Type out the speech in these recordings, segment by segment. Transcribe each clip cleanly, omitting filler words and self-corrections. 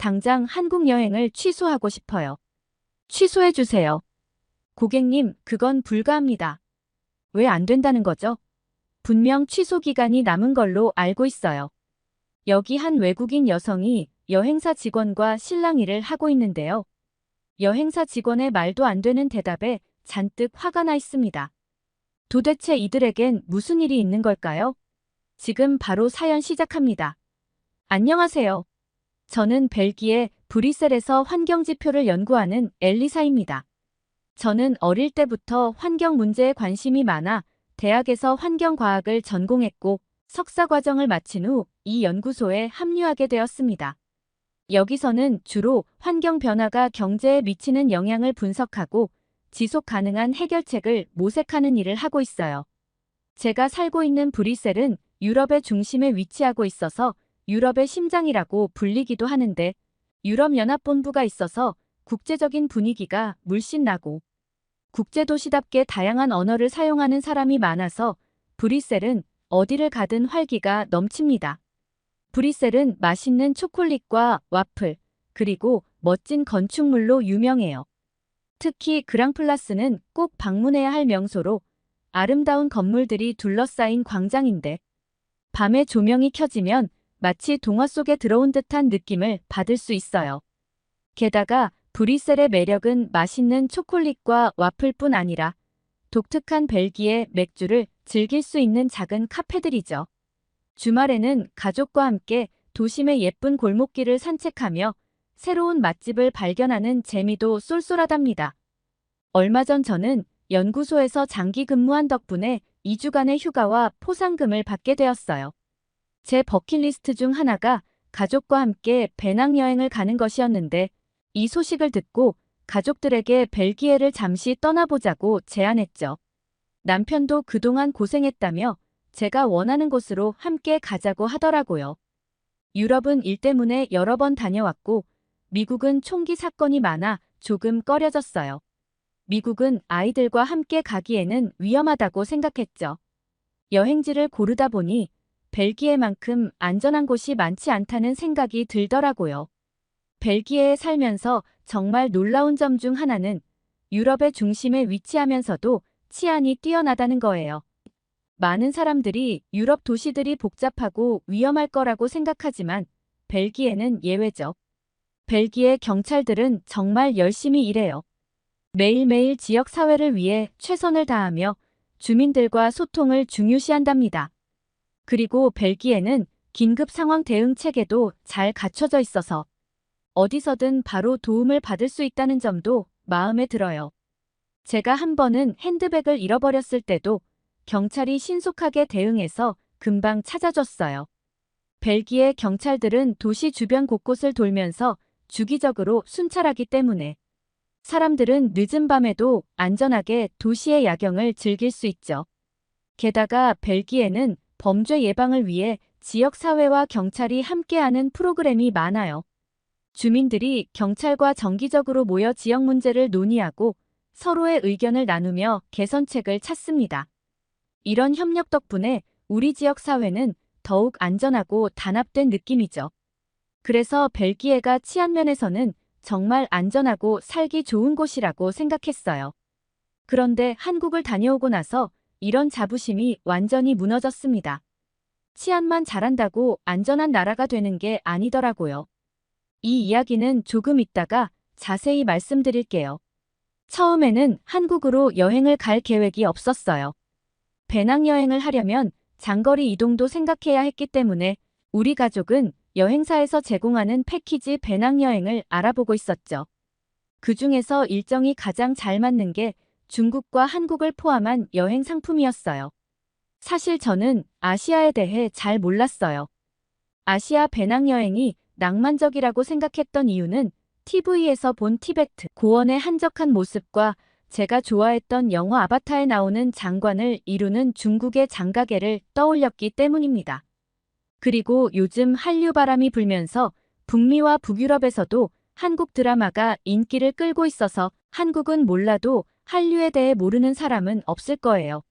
당장 한국 여행을 취소하고 싶어요. 취소해주세요. 고객님, 그건 불가합니다. 왜 안 된다는 거죠? 분명 취소 기간이 남은 걸로 알고 있어요. 여기 한 외국인 여성이 여행사 직원과 실랑이를 하고 있는데요. 여행사 직원의 말도 안 되는 대답에 잔뜩 화가 나 있습니다. 도대체 이들에겐 무슨 일이 있는 걸까요? 지금 바로 사연 시작합니다. 안녕하세요. 저는 벨기에 브뤼셀에서 환경지표를 연구하는 엘리사입니다. 저는 어릴 때부터 환경 문제에 관심이 많아 대학에서 환경과학을 전공했고 석사과정을 마친 후 이 연구소에 합류하게 되었습니다. 여기서는 주로 환경 변화가 경제에 미치는 영향을 분석하고 지속 가능한 해결책을 모색하는 일을 하고 있어요. 제가 살고 있는 브뤼셀은 유럽의 중심에 위치하고 있어서 유럽의 심장이라고 불리기도 하는데 유럽연합본부가 있어서 국제적인 분위기가 물씬 나고 국제도시답게 다양한 언어를 사용하는 사람이 많아서 브뤼셀은 어디를 가든 활기가 넘칩니다. 브뤼셀은 맛있는 초콜릿과 와플, 그리고 멋진 건축물로 유명해요. 특히 그랑플라스는 꼭 방문해야 할 명소로 아름다운 건물들이 둘러싸인 광장인데 밤에 조명이 켜지면 마치 동화 속에 들어온 듯한 느낌을 받을 수 있어요. 게다가 브뤼셀의 매력은 맛있는 초콜릿과 와플뿐 아니라 독특한 벨기에 맥주를 즐길 수 있는 작은 카페들이죠. 주말에는 가족과 함께 도심의 예쁜 골목길을 산책하며 새로운 맛집을 발견하는 재미도 쏠쏠하답니다. 얼마 전 저는 연구소에서 장기 근무한 덕분에 2주간의 휴가와 포상금을 받게 되었어요. 제 버킷리스트 중 하나가 가족과 함께 배낭여행을 가는 것이었는데 이 소식을 듣고 가족들에게 벨기에를 잠시 떠나보자고 제안했죠. 남편도 그동안 고생했다며 제가 원하는 곳으로 함께 가자고 하더라고요. 유럽은 일 때문에 여러 번 다녀왔고 미국은 총기 사건이 많아 조금 꺼려졌어요. 미국은 아이들과 함께 가기에는 위험하다고 생각했죠. 여행지를 고르다 보니 벨기에만큼 안전한 곳이 많지 않다는 생각이 들더라고요. 벨기에에 살면서 정말 놀라운 점 중 하나는 유럽의 중심에 위치하면서도 치안이 뛰어나다는 거예요. 많은 사람들이 유럽 도시들이 복잡하고 위험할 거라고 생각하지만 벨기에는 예외죠. 벨기에 경찰들은 정말 열심히 일해요. 매일매일 지역 사회를 위해 최선을 다하며 주민들과 소통을 중요시한답니다. 그리고 벨기에는 긴급 상황 대응 체계도 잘 갖춰져 있어서 어디서든 바로 도움을 받을 수 있다는 점도 마음에 들어요. 제가 한 번은 핸드백을 잃어버렸을 때도 경찰이 신속하게 대응해서 금방 찾아줬어요. 벨기에 경찰들은 도시 주변 곳곳을 돌면서 주기적으로 순찰하기 때문에 사람들은 늦은 밤에도 안전하게 도시의 야경을 즐길 수 있죠. 게다가 벨기에는 범죄 예방을 위해 지역사회와 경찰이 함께하는 프로그램이 많아요. 주민들이 경찰과 정기적으로 모여 지역 문제를 논의하고 서로의 의견을 나누며 개선책을 찾습니다. 이런 협력 덕분에 우리 지역 사회는 더욱 안전하고 단합된 느낌이죠. 그래서 벨기에가 치안 면에서는 정말 안전하고 살기 좋은 곳이라고 생각했어요. 그런데 한국을 다녀오고 나서 이런 자부심이 완전히 무너졌습니다. 치안만 잘한다고 안전한 나라가 되는 게 아니더라고요. 이 이야기는 조금 있다가 자세히 말씀드릴게요. 처음에는 한국으로 여행을 갈 계획이 없었어요. 배낭여행을 하려면 장거리 이동도 생각해야 했기 때문에 우리 가족은 여행사에서 제공하는 패키지 배낭여행을 알아보고 있었죠. 그 중에서 일정이 가장 잘 맞는 게 중국과 한국을 포함한 여행 상품이었어요. 사실 저는 아시아에 대해 잘 몰랐어요. 아시아 배낭여행이 낭만적이라고 생각했던 이유는 TV에서 본 티베트 고원의 한적한 모습과 제가 좋아했던 영화 아바타에 나오는 장관을 이루는 중국의 장가게를 떠올렸기 때문입니다. 그리고 요즘 한류 바람이 불면서 북미와 북유럽에서도 한국 드라마가 인기를 끌고 있어서 한국은 몰라도 한류에 대해 모르는 사람은 없을 거예요.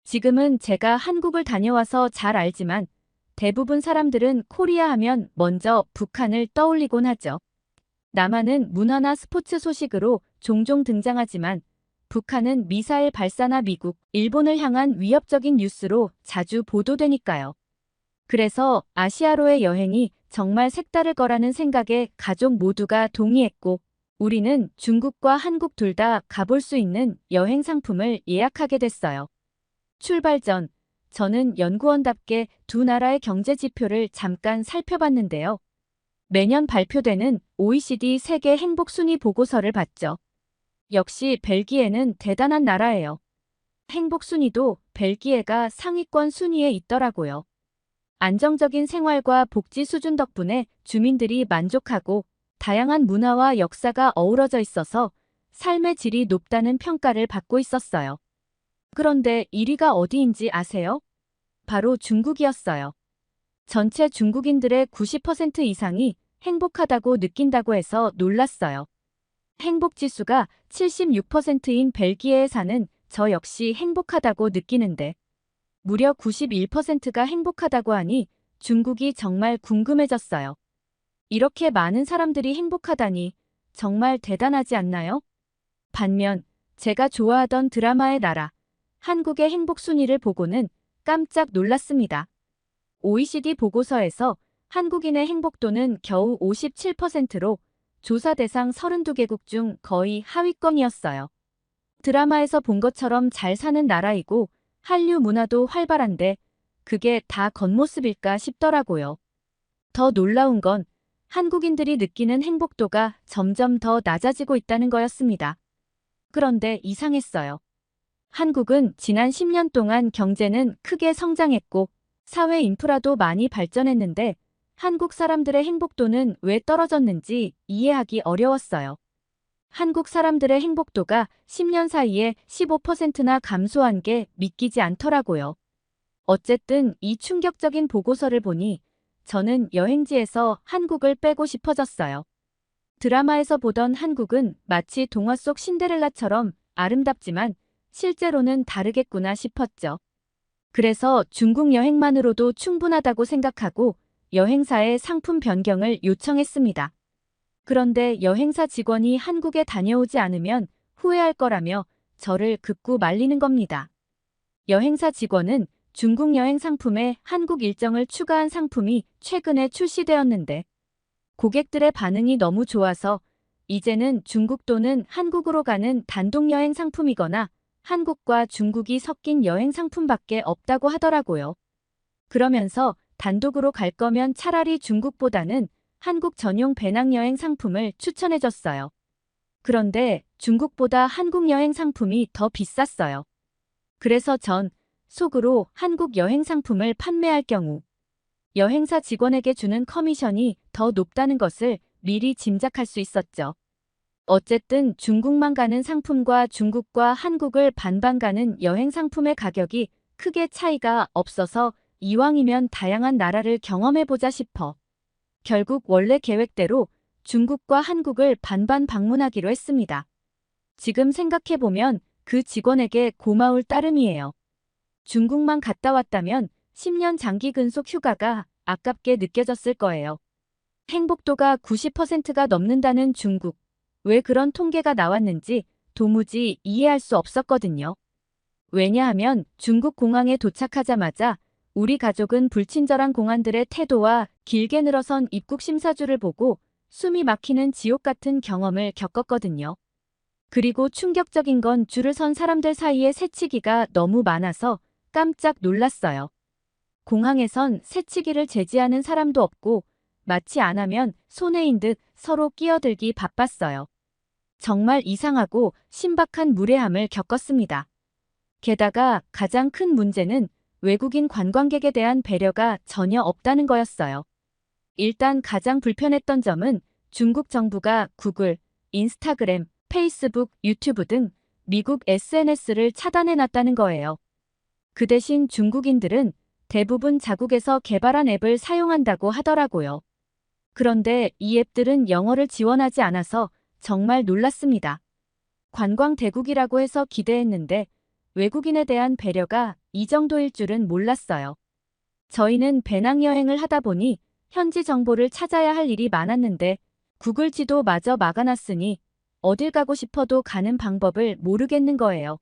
지금은 제가 한국을 다녀와서 잘 알지만 대부분 사람들은 코리아 하면 먼저 북한을 떠올리곤 하죠. 남한은 문화나 스포츠 소식으로 종종 등장하지만 북한은 미사일 발사나 미국, 일본을 향한 위협적인 뉴스로 자주 보도되니까요. 그래서 아시아로의 여행이 정말 색다를 거라는 생각에 가족 모두가 동의했고, 우리는 중국과 한국 둘 다 가볼 수 있는 여행 상품을 예약하게 됐어요. 출발 전, 저는 연구원답게 두 나라의 경제 지표를 잠깐 살펴봤는데요. 매년 발표되는 OECD 세계 행복 순위 보고서를 봤죠. 역시 벨기에는 대단한 나라예요. 행복 순위도 벨기에가 상위권 순위에 있더라고요. 안정적인 생활과 복지 수준 덕분에 주민들이 만족하고 다양한 문화와 역사가 어우러져 있어서 삶의 질이 높다는 평가를 받고 있었어요. 그런데 1위가 어디인지 아세요? 바로 중국이었어요. 전체 중국인들의 90% 이상이 행복하다고 느낀다고 해서 놀랐어요. 행복지수가 76%인 벨기에에 사는 저 역시 행복하다고 느끼는데 무려 91%가 행복하다고 하니 중국이 정말 궁금해졌어요. 이렇게 많은 사람들이 행복하다니 정말 대단하지 않나요? 반면 제가 좋아하던 드라마의 나라, 한국의 행복 순위를 보고는 깜짝 놀랐습니다. OECD 보고서에서 한국인의 행복도는 겨우 57%로 조사 대상 32개국 중 거의 하위권이었어요. 드라마에서 본 것처럼 잘 사는 나라이고 한류 문화도 활발한데 그게 다 겉모습일까 싶더라고요. 더 놀라운 건 한국인들이 느끼는 행복도가 점점 더 낮아지고 있다는 거였습니다. 그런데 이상했어요. 한국은 지난 10년 동안 경제는 크게 성장했고 사회 인프라도 많이 발전했는데 한국 사람들의 행복도는 왜 떨어졌는지 이해하기 어려웠어요. 한국 사람들의 행복도가 10년 사이에 15%나 감소한 게 믿기지 않더라고요. 어쨌든 이 충격적인 보고서를 보니 저는 여행지에서 한국을 빼고 싶어졌어요. 드라마에서 보던 한국은 마치 동화 속 신데렐라처럼 아름답지만 실제로는 다르겠구나 싶었죠. 그래서 중국 여행만으로도 충분하다고 생각하고 여행사에 상품 변경을 요청했습니다. 그런데 여행사 직원이 한국에 다녀오지 않으면 후회할 거라며 저를 극구 말리는 겁니다. 여행사 직원은 중국 여행 상품에 한국 일정을 추가한 상품이 최근에 출시되었는데 고객들의 반응이 너무 좋아서 이제는 중국 또는 한국으로 가는 단독 여행 상품이거나 한국과 중국이 섞인 여행 상품밖에 없다고 하더라고요. 그러면서 단독으로 갈 거면 차라리 중국보다는 한국 전용 배낭여행 상품을 추천해줬어요. 그런데 중국보다 한국 여행 상품이 더 비쌌어요. 그래서 전 속으로 한국 여행 상품을 판매할 경우 여행사 직원에게 주는 커미션이 더 높다는 것을 미리 짐작할 수 있었죠. 어쨌든 중국만 가는 상품과 중국과 한국을 반반 가는 여행 상품의 가격이 크게 차이가 없어서 이왕이면 다양한 나라를 경험해보자 싶어 결국 원래 계획대로 중국과 한국을 반반 방문하기로 했습니다. 지금 생각해보면 그 직원에게 고마울 따름이에요. 중국만 갔다 왔다면 10년 장기 근속 휴가가 아깝게 느껴졌을 거예요. 행복도가 90%가 넘는다는 중국. 왜 그런 통계가 나왔는지 도무지 이해할 수 없었거든요. 왜냐하면 중국 공항에 도착하자마자 우리 가족은 불친절한 공안들의 태도와 길게 늘어선 입국 심사줄을 보고 숨이 막히는 지옥 같은 경험을 겪었거든요. 그리고 충격적인 건 줄을 선 사람들 사이에 새치기가 너무 많아서 깜짝 놀랐어요. 공항에선 새치기를 제지하는 사람도 없고 마치 안 하면 손해인 듯 서로 끼어들기 바빴어요. 정말 이상하고 신박한 무례함을 겪었습니다. 게다가 가장 큰 문제는 외국인 관광객에 대한 배려가 전혀 없다는 거였어요. 일단 가장 불편했던 점은 중국 정부가 구글, 인스타그램, 페이스북, 유튜브 등 미국 SNS를 차단해놨다는 거예요. 그 대신 중국인들은 대부분 자국에서 개발한 앱을 사용한다고 하더라고요. 그런데 이 앱들은 영어를 지원하지 않아서 정말 놀랐습니다. 관광 대국이라고 해서 기대했는데 외국인에 대한 배려가 이 정도일 줄은 몰랐어요. 저희는 배낭여행을 하다 보니 현지 정보를 찾아야 할 일이 많았는데 구글 지도마저 막아놨으니 어딜 가고 싶어도 가는 방법을 모르겠는 거예요.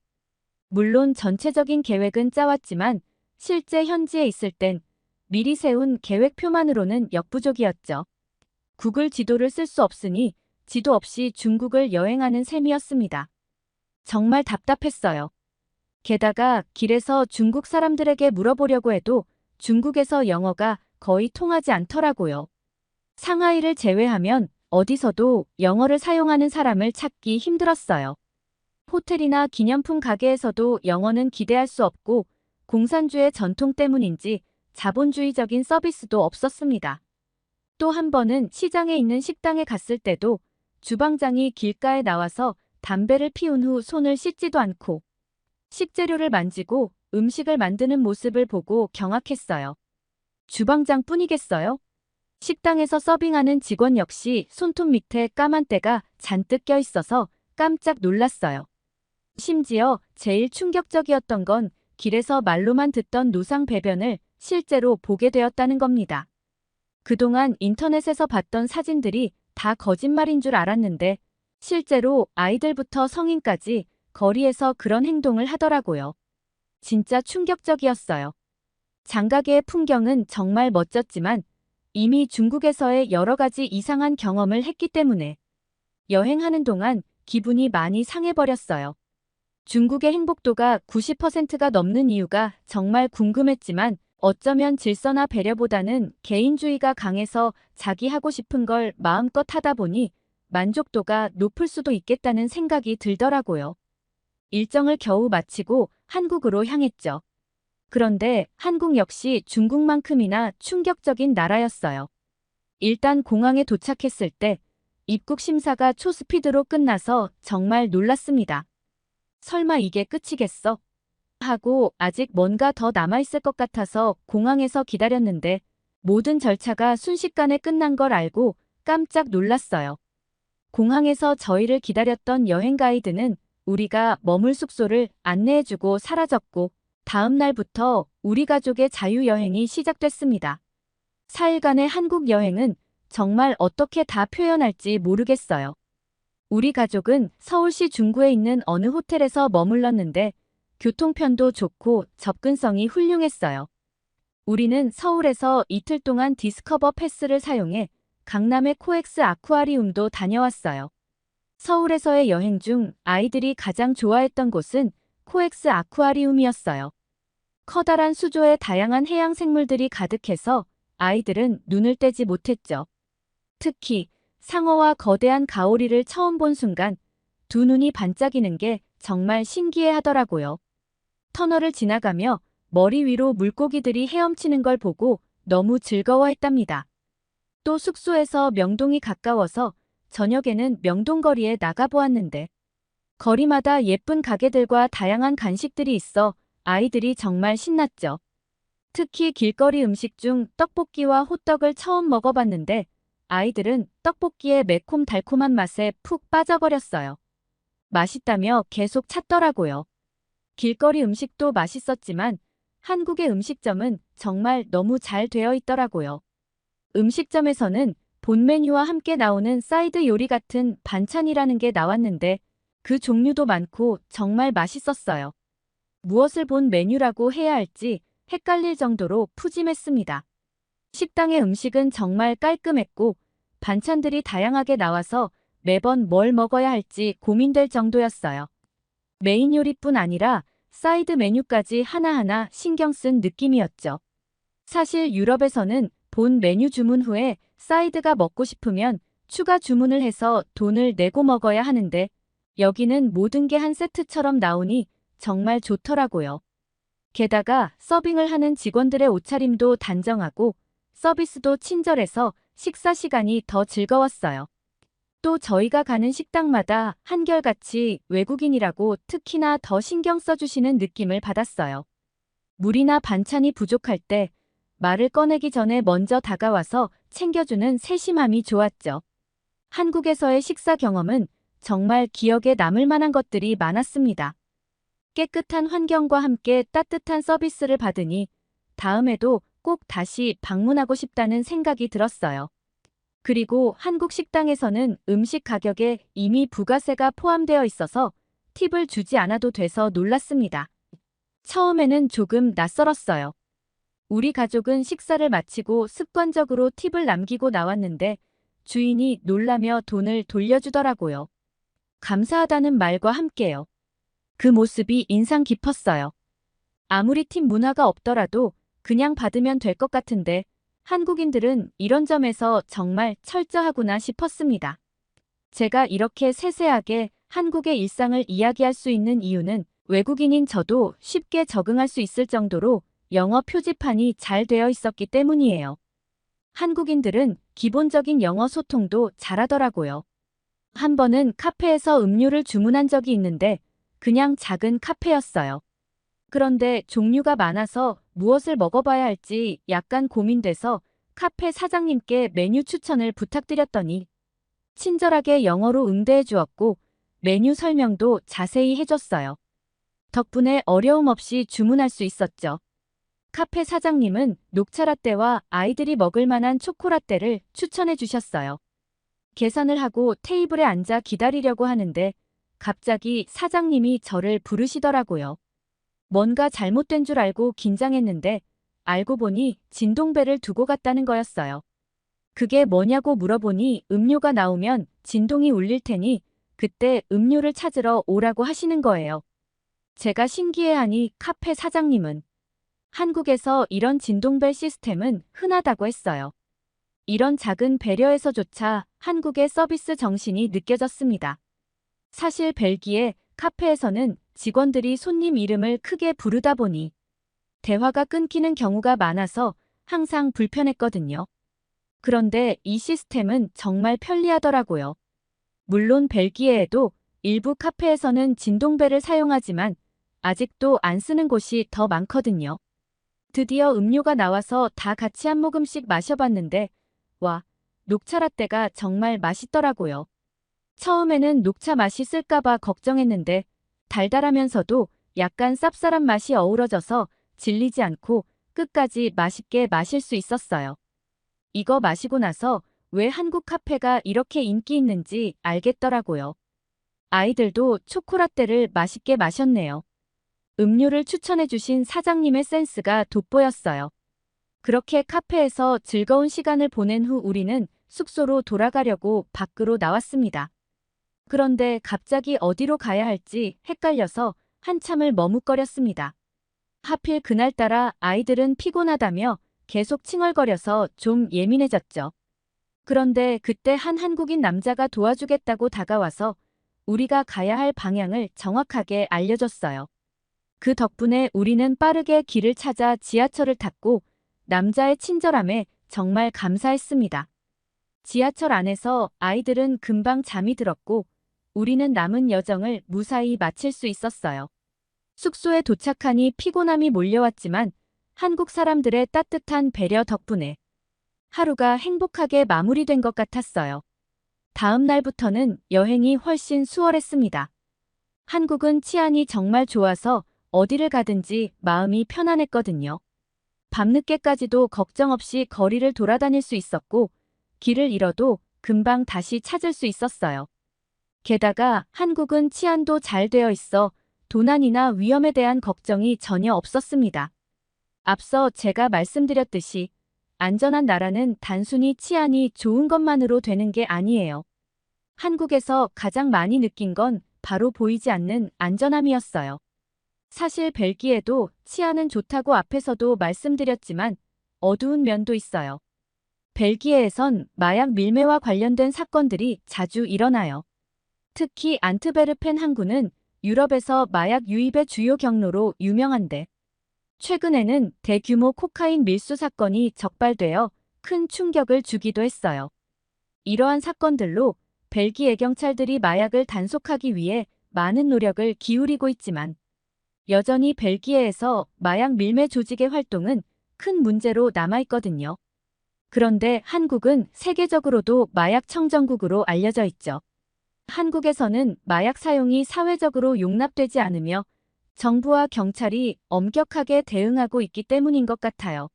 물론 전체적인 계획은 짜왔지만 실제 현지에 있을 땐 미리 세운 계획표만으로는 역부족이었죠. 구글 지도를 쓸 수 없으니 지도 없이 중국을 여행하는 셈이었습니다. 정말 답답했어요. 게다가 길에서 중국 사람들에게 물어보려고 해도 중국에서 영어가 거의 통하지 않더라고요. 상하이를 제외하면 어디서도 영어를 사용하는 사람을 찾기 힘들었어요. 호텔이나 기념품 가게에서도 영어는 기대할 수 없고 공산주의 전통 때문인지 자본주의적인 서비스도 없었습니다. 또 한 번은 시장에 있는 식당에 갔을 때도 주방장이 길가에 나와서 담배를 피운 후 손을 씻지도 않고 식재료를 만지고 음식을 만드는 모습을 보고 경악했어요. 주방장뿐이겠어요? 식당에서 서빙하는 직원 역시 손톱 밑에 까만 때가 잔뜩 껴 있어서 깜짝 놀랐어요. 심지어 제일 충격적이었던 건 길에서 말로만 듣던 노상 배변을 실제로 보게 되었다는 겁니다. 그동안 인터넷에서 봤던 사진들이 다 거짓말인 줄 알았는데 실제로 아이들부터 성인까지 거리에서 그런 행동을 하더라고요. 진짜 충격적이었어요. 장가계의 풍경은 정말 멋졌지만 이미 중국에서의 여러 가지 이상한 경험을 했기 때문에 여행하는 동안 기분이 많이 상해버렸어요. 중국의 행복도가 90%가 넘는 이유가 정말 궁금했지만 어쩌면 질서나 배려보다는 개인주의가 강해서 자기 하고 싶은 걸 마음껏 하다 보니 만족도가 높을 수도 있겠다는 생각이 들더라고요. 일정을 겨우 마치고 한국으로 향했죠. 그런데 한국 역시 중국만큼이나 충격적인 나라였어요. 일단 공항에 도착했을 때 입국 심사가 초스피드로 끝나서 정말 놀랐습니다. 설마 이게 끝이겠어? 하고 아직 뭔가 더 남아있을 것 같아서 공항에서 기다렸는데 모든 절차가 순식간에 끝난 걸 알고 깜짝 놀랐어요. 공항에서 저희를 기다렸던 여행 가이드는 우리가 머물 숙소를 안내해주고 사라졌고 다음 날부터 우리 가족의 자유여행이 시작됐습니다. 4일간의 한국 여행은 정말 어떻게 다 표현할지 모르겠어요. 우리 가족은 서울시 중구에 있는 어느 호텔에서 머물렀는데 교통편도 좋고 접근성이 훌륭했어요. 우리는 서울에서 이틀 동안 디스커버 패스를 사용해 강남의 코엑스 아쿠아리움도 다녀왔어요. 서울에서의 여행 중 아이들이 가장 좋아했던 곳은 코엑스 아쿠아리움이었어요. 커다란 수조에 다양한 해양 생물들이 가득해서 아이들은 눈을 떼지 못했죠. 특히 상어와 거대한 가오리를 처음 본 순간 두 눈이 반짝이는 게 정말 신기해 하더라고요. 터널을 지나가며 머리 위로 물고기들이 헤엄치는 걸 보고 너무 즐거워했답니다. 또 숙소에서 명동이 가까워서 저녁에는 명동거리에 나가보았는데 거리마다 예쁜 가게들과 다양한 간식들이 있어 아이들이 정말 신났죠. 특히 길거리 음식 중 떡볶이와 호떡을 처음 먹어봤는데 아이들은 떡볶이의 매콤달콤한 맛에 푹 빠져버렸어요. 맛있다며 계속 찾더라고요. 길거리 음식도 맛있었지만 한국의 음식점은 정말 너무 잘 되어 있더라고요. 음식점에서는 본 메뉴와 함께 나오는 사이드 요리 같은 반찬이라는 게 나왔는데 그 종류도 많고 정말 맛있었어요. 무엇을 본 메뉴라고 해야 할지 헷갈릴 정도로 푸짐했습니다. 식당의 음식은 정말 깔끔했고 반찬들이 다양하게 나와서 매번 뭘 먹어야 할지 고민될 정도였어요. 메인 요리뿐 아니라 사이드 메뉴까지 하나하나 신경 쓴 느낌이었죠. 사실 유럽에서는 본 메뉴 주문 후에 사이드가 먹고 싶으면 추가 주문을 해서 돈을 내고 먹어야 하는데 여기는 모든 게 한 세트처럼 나오니 정말 좋더라고요. 게다가 서빙을 하는 직원들의 옷차림도 단정하고 서비스도 친절해서 식사 시간이 더 즐거웠어요. 또 저희가 가는 식당마다 한결같이 외국인이라고 특히나 더 신경 써주시는 느낌을 받았어요. 물이나 반찬이 부족할 때 말을 꺼내기 전에 먼저 다가와서 챙겨주는 세심함이 좋았죠. 한국에서의 식사 경험은 정말 기억에 남을 만한 것들이 많았습니다. 깨끗한 환경과 함께 따뜻한 서비스를 받으니 다음에도 꼭 다시 방문하고 싶다는 생각이 들었어요. 그리고 한국 식당에서는 음식 가격에 이미 부가세가 포함되어 있어서 팁을 주지 않아도 돼서 놀랐습니다. 처음에는 조금 낯설었어요. 우리 가족은 식사를 마치고 습관적으로 팁을 남기고 나왔는데 주인이 놀라며 돈을 돌려주더라고요. 감사하다는 말과 함께요. 그 모습이 인상 깊었어요. 아무리 팁 문화가 없더라도 그냥 받으면 될 것 같은데 한국인들은 이런 점에서 정말 철저하구나 싶었습니다. 제가 이렇게 세세하게 한국의 일상을 이야기할 수 있는 이유는 외국인인 저도 쉽게 적응할 수 있을 정도로 영어 표지판이 잘 되어 있었기 때문이에요. 한국인들은 기본적인 영어 소통도 잘하더라고요. 한 번은 카페에서 음료를 주문한 적이 있는데 그냥 작은 카페였어요. 그런데 종류가 많아서 무엇을 먹어봐야 할지 약간 고민돼서 카페 사장님께 메뉴 추천을 부탁드렸더니 친절하게 영어로 응대해 주었고 메뉴 설명도 자세히 해줬어요. 덕분에 어려움 없이 주문할 수 있었죠. 카페 사장님은 녹차라떼와 아이들이 먹을 만한 초코라떼를 추천해 주셨어요. 계산을 하고 테이블에 앉아 기다리려고 하는데 갑자기 사장님이 저를 부르시더라고요. 뭔가 잘못된 줄 알고 긴장했는데 알고 보니 진동벨을 두고 갔다는 거였어요. 그게 뭐냐고 물어보니 음료가 나오면 진동이 울릴 테니 그때 음료를 찾으러 오라고 하시는 거예요. 제가 신기해하니 카페 사장님은 한국에서 이런 진동벨 시스템은 흔하다고 했어요. 이런 작은 배려에서조차 한국의 서비스 정신이 느껴졌습니다. 사실 벨기에 카페에서는 직원들이 손님 이름을 크게 부르다 보니 대화가 끊기는 경우가 많아서 항상 불편했거든요. 그런데 이 시스템은 정말 편리하더라고요. 물론 벨기에에도 일부 카페에서는 진동벨을 사용하지만 아직도 안 쓰는 곳이 더 많거든요. 드디어 음료가 나와서 다 같이 한 모금씩 마셔봤는데 와, 녹차 라떼가 정말 맛있더라고요. 처음에는 녹차 맛이 쓸까봐 걱정했는데 달달하면서도 약간 쌉쌀한 맛이 어우러져서 질리지 않고 끝까지 맛있게 마실 수 있었어요. 이거 마시고 나서 왜 한국 카페가 이렇게 인기 있는지 알겠더라고요. 아이들도 초코라떼를 맛있게 마셨네요. 음료를 추천해주신 사장님의 센스가 돋보였어요. 그렇게 카페에서 즐거운 시간을 보낸 후 우리는 숙소로 돌아가려고 밖으로 나왔습니다. 그런데 갑자기 어디로 가야 할지 헷갈려서 한참을 머뭇거렸습니다. 하필 그날따라 아이들은 피곤하다며 계속 칭얼거려서 좀 예민해졌죠. 그런데 그때 한 한국인 남자가 도와주겠다고 다가와서 우리가 가야 할 방향을 정확하게 알려줬어요. 그 덕분에 우리는 빠르게 길을 찾아 지하철을 탔고 남자의 친절함에 정말 감사했습니다. 지하철 안에서 아이들은 금방 잠이 들었고 우리는 남은 여정을 무사히 마칠 수 있었어요. 숙소에 도착하니 피곤함이 몰려왔지만 한국 사람들의 따뜻한 배려 덕분에 하루가 행복하게 마무리된 것 같았어요. 다음 날부터는 여행이 훨씬 수월했습니다. 한국은 치안이 정말 좋아서 어디를 가든지 마음이 편안했거든요. 밤늦게까지도 걱정 없이 거리를 돌아다닐 수 있었고 길을 잃어도 금방 다시 찾을 수 있었어요. 게다가 한국은 치안도 잘 되어 있어 도난이나 위험에 대한 걱정이 전혀 없었습니다. 앞서 제가 말씀드렸듯이 안전한 나라는 단순히 치안이 좋은 것만으로 되는 게 아니에요. 한국에서 가장 많이 느낀 건 바로 보이지 않는 안전함이었어요. 사실 벨기에도 치안은 좋다고 앞에서도 말씀드렸지만 어두운 면도 있어요. 벨기에에선 마약 밀매와 관련된 사건들이 자주 일어나요. 특히 안트베르펜 항구는 유럽에서 마약 유입의 주요 경로로 유명한데 최근에는 대규모 코카인 밀수 사건이 적발되어 큰 충격을 주기도 했어요. 이러한 사건들로 벨기에 경찰들이 마약을 단속하기 위해 많은 노력을 기울이고 있지만 여전히 벨기에에서 마약 밀매 조직의 활동은 큰 문제로 남아있거든요. 그런데 한국은 세계적으로도 마약 청정국으로 알려져 있죠. 한국에서는 마약 사용이 사회적으로 용납되지 않으며 정부와 경찰이 엄격하게 대응하고 있기 때문인 것 같아요.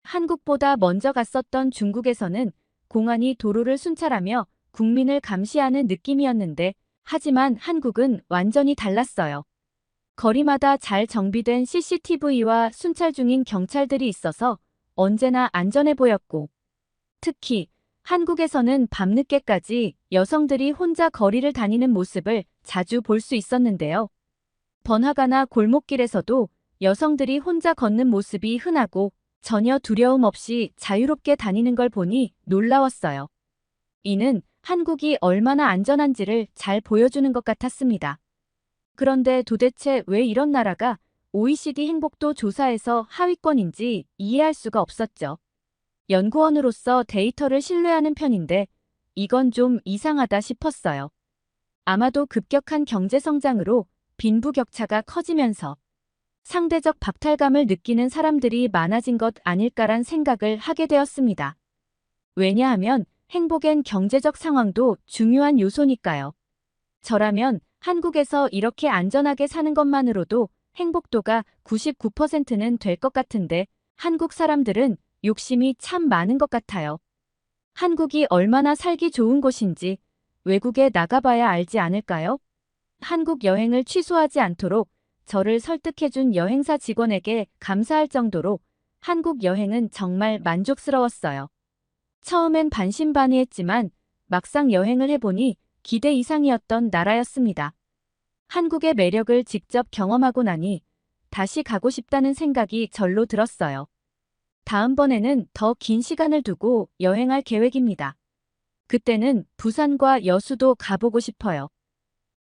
한국보다 먼저 갔었던 중국에서는 공안이 도로를 순찰하며 국민을 감시하는 느낌이었는데, 하지만 한국은 완전히 달랐어요. 거리마다 잘 정비된 CCTV와 순찰 중인 경찰들이 있어서 언제나 안전해 보였고, 특히 한국에서는 밤늦게까지 여성들이 혼자 거리를 다니는 모습을 자주 볼 수 있었는데요. 번화가나 골목길에서도 여성들이 혼자 걷는 모습이 흔하고 전혀 두려움 없이 자유롭게 다니는 걸 보니 놀라웠어요. 이는 한국이 얼마나 안전한지를 잘 보여주는 것 같았습니다. 그런데 도대체 왜 이런 나라가 OECD 행복도 조사에서 하위권인지 이해할 수가 없었죠. 연구원으로서 데이터를 신뢰하는 편인데 이건 좀 이상하다 싶었어요. 아마도 급격한 경제 성장으로 빈부격차가 커지면서 상대적 박탈감을 느끼는 사람들이 많아진 것 아닐까란 생각을 하게 되었습니다. 왜냐하면 행복엔 경제적 상황도 중요한 요소니까요. 저라면 한국에서 이렇게 안전하게 사는 것만으로도 행복도가 99%는 될 것 같은데 한국 사람들은 욕심이 참 많은 것 같아요. 한국이 얼마나 살기 좋은 곳인지 외국에 나가봐야 알지 않을까요? 한국 여행을 취소하지 않도록 저를 설득해준 여행사 직원에게 감사할 정도로 한국 여행은 정말 만족스러웠어요. 처음엔 반신반의했지만 막상 여행을 해보니 기대 이상이었던 나라였습니다. 한국의 매력을 직접 경험하고 나니 다시 가고 싶다는 생각이 절로 들었어요. 다음번에는 더 긴 시간을 두고 여행할 계획입니다. 그때는 부산과 여수도 가보고 싶어요.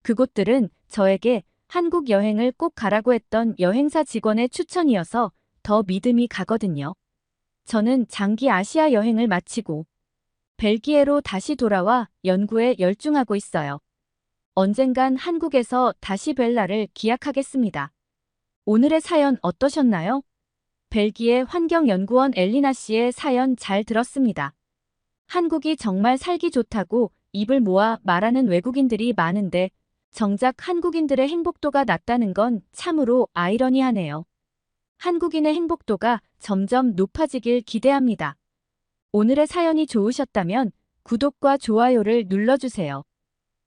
그곳들은 저에게 한국 여행을 꼭 가라고 했던 여행사 직원의 추천이어서 더 믿음이 가거든요. 저는 장기 아시아 여행을 마치고 벨기에로 다시 돌아와 연구에 열중하고 있어요. 언젠간 한국에서 다시 뵐 날을 기약하겠습니다. 오늘의 사연 어떠셨나요? 벨기에 환경연구원 엘리나 씨의 사연 잘 들었습니다. 한국이 정말 살기 좋다고 입을 모아 말하는 외국인들이 많은데 정작 한국인들의 행복도가 낮다는 건 참으로 아이러니하네요. 한국인의 행복도가 점점 높아지길 기대합니다. 오늘의 사연이 좋으셨다면 구독과 좋아요를 눌러주세요.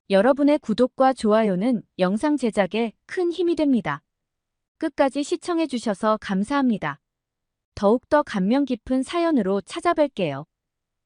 여러분의 구독과 좋아요는 영상 제작에 큰 힘이 됩니다. 끝까지 시청해주셔서 감사합니다. 더욱더 감명 깊은 사연으로 찾아뵐게요.